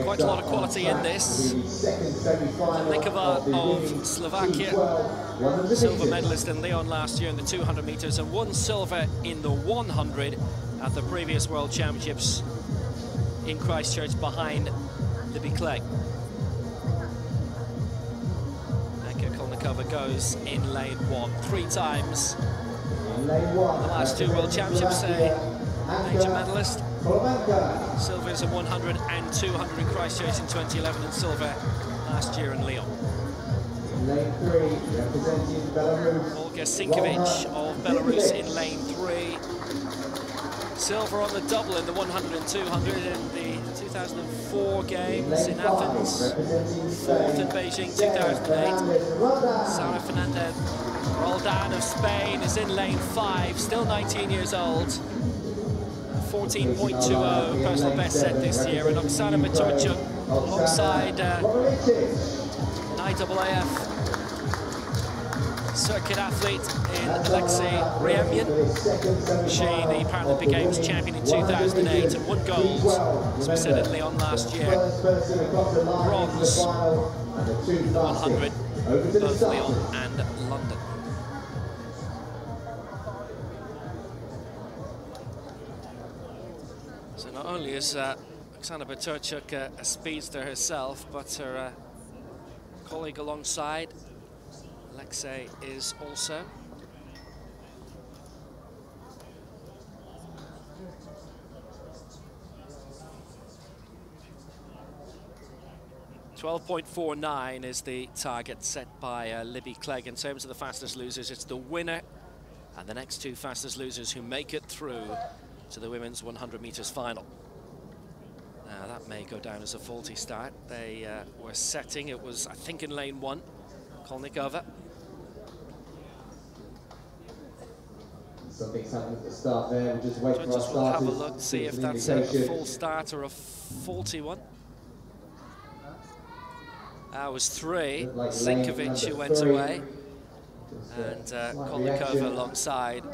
quite a lot of quality in this. KOLNIKOVA of Slovakia, silver medalist in Lyon last year in the 200 meters, and won silver in the 100 at the previous World Championships in Christchurch behind Libby Clegg. Hanka KOLNIKOVA goes in lane 1 3 times. The last 2 World Championships, a major medalist. Silvers in 100 and 200 in Christchurch in 2011, and silver last year in Lyon. Lane 3, representing Belarus. Volha ZINKEVICH of Belarus in lane 3. Silver on the double in the 100 and 200 in the 2004 games in Athens. 4th in Beijing 2008. Sara FERNANDEZ, ROLDAN of Spain is in lane 5, still 19 years old. 14.20 personal best set this year, and Oxana BOTURCHUK alongside an IAAF circuit athlete in Alexei Ryemyan. She, the Paralympic Games champion in 2008, and won gold, as we said, in Lyon last year. Bronze in the 100, both Lyon and London. So not only is Oxana BOTURCHUK a speedster herself, but her colleague alongside, Alexei, is also. .12.49 is the target set by Libby Clegg. In terms of the fastest losers, it's the winner and the next 2 fastest losers who make it through to the women's 100 meters final. Now that may go down as a faulty start. They were setting, it was I think in lane 1, KOLNIKOVA. Something's happened at the start there, we'll just wait for our We'll starters. have a look, see if that's a full start or a faulty one. That was 3, like ZINKEVICH who went away, and KOLNIKOVA alongside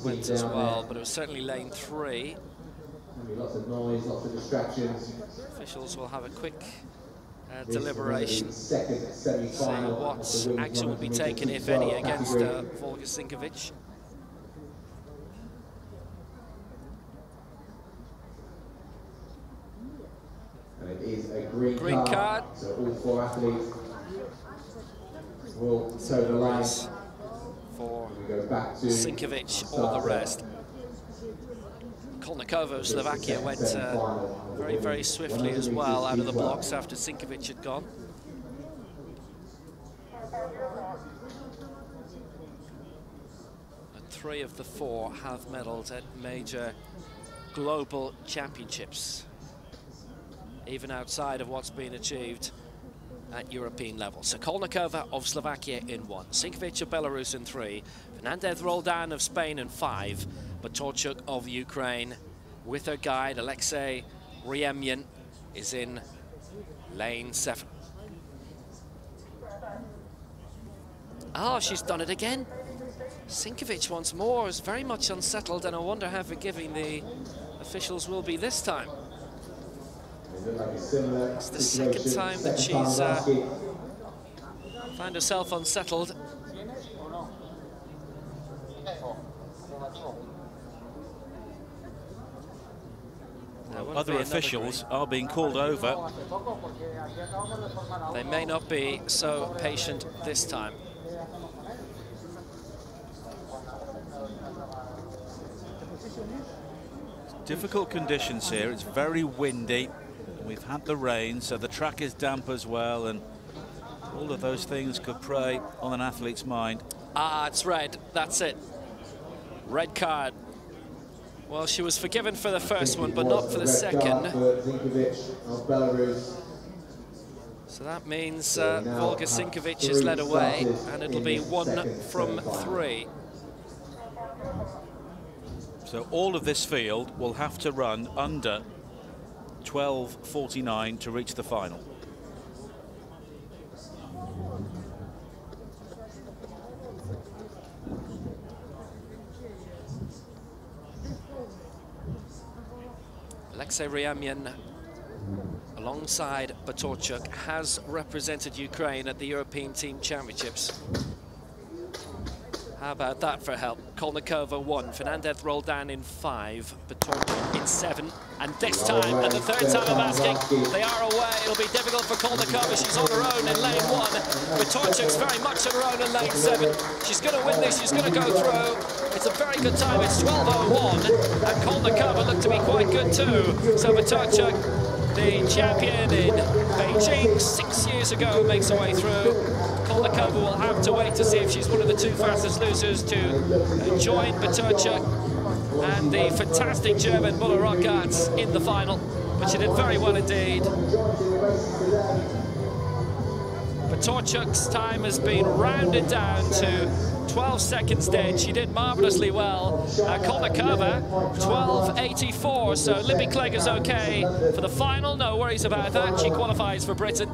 went as well, but it was certainly lane 3. Lots of noise, lots of distractions. Officials will have a quick deliberation, see what action will be taken, if any, against Volha ZINKEVICH. And it is a green card. So all 4 athletes will toe the line for ZINKEVICH or the rest. KOLNIKOVA of Slovakia went very, very swiftly as well out of the blocks after ZINKEVICH had gone. And 3 of the 4 have medalled at major global championships, even outside of what's been achieved at European level. So KOLNIKOVA of Slovakia in 1, ZINKEVICH of Belarus in 3, FERNANDEZ ROLDAN of Spain in 5, BOTURCHUK of Ukraine with her guide Alexei Ryemyan is in lane 7. Oh, she's done it again. ZINKEVICH once more is very much unsettled, and I wonder how forgiving the officials will be this time. It's the second time that she's found herself unsettled. Other officials are being called over. They may not be so patient this time. Difficult conditions here. It's very windy. We've had the rain, so the track is damp as well, and all of those things could prey on an athlete's mind. Ah, it's red. That's it. Red card. Well, she was forgiven for the first one, but not for the second. So that means Volha ZINKEVICH is led away, and it'll be 1 from 3. So all of this field will have to run under 12.49 to reach the final. Alexei Ryamyan, alongside BOTURCHUK, has represented Ukraine at the European Team Championships. How about that for help? KOLNIKOVA 1, FERNANDEZ ROLDAN in 5, BOTURCHUK in 7, and this time, and the third time of asking, they are away. It'll be difficult for KOLNIKOVA. She's on her own in lane 1. BOTURCHUK's very much on her own in lane 7. She's going to win this, she's going to go through. It's a very good time, it's 12:01, and KOLNIKOVA looked to be quite good too. So BOTURCHUK, the champion in Beijing 6 years ago, makes her way through. KOLNIKOVA will have to wait to see if she's one of the 2 fastest losers to join BOTURCHUK and the fantastic German BOTURCHUK in the final, but she did very well indeed. BOTURCHUK's time has been rounded down to 12 seconds dead. She did marvellously well. KOLNIKOVA 12:84, so Libby Clegg is okay for the final. No worries about that. She qualifies for Britain.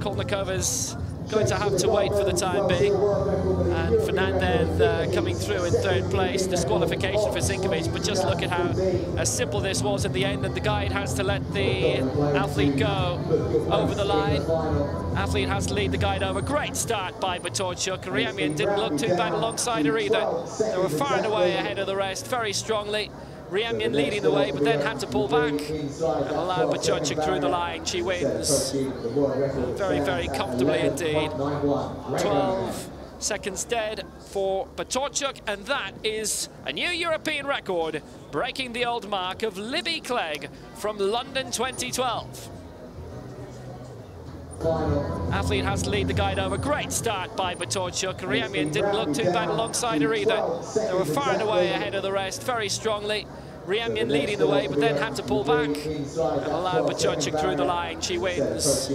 KOLNIKOVA's going to have to wait for the time being. And FERNANDEZ coming through in 3rd place, disqualification for ZINKEVICH, but just look at how simple this was in the end, and the guide has to let the athlete go over the line. Athlete has to lead the guide over. Great start by BOTURCHUK. Ryamyan didn't look too bad alongside her either. They were far and away ahead of the rest, very strongly. Ryamyan leading the way, but then had to pull back and allow BOTURCHUK through the line. She wins very, very comfortably indeed. 12 seconds dead for BOTURCHUK, and that is a new European record, breaking the old mark of Libby Clegg from London 2012. Athlete has to lead the guide over. Great start by BOTURCHUK. Ryamyan didn't look too bad alongside her either. They were far and away ahead of the rest, very strongly. Ryamyan leading the way, but then had to pull back and allow BOTURCHUK through the line. She wins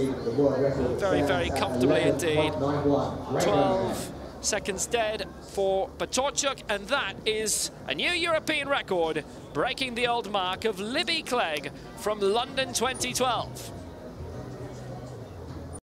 very, very comfortably indeed. 12 seconds dead for BOTURCHUK, and that is a new European record, breaking the old mark of Libby Clegg from London 2012.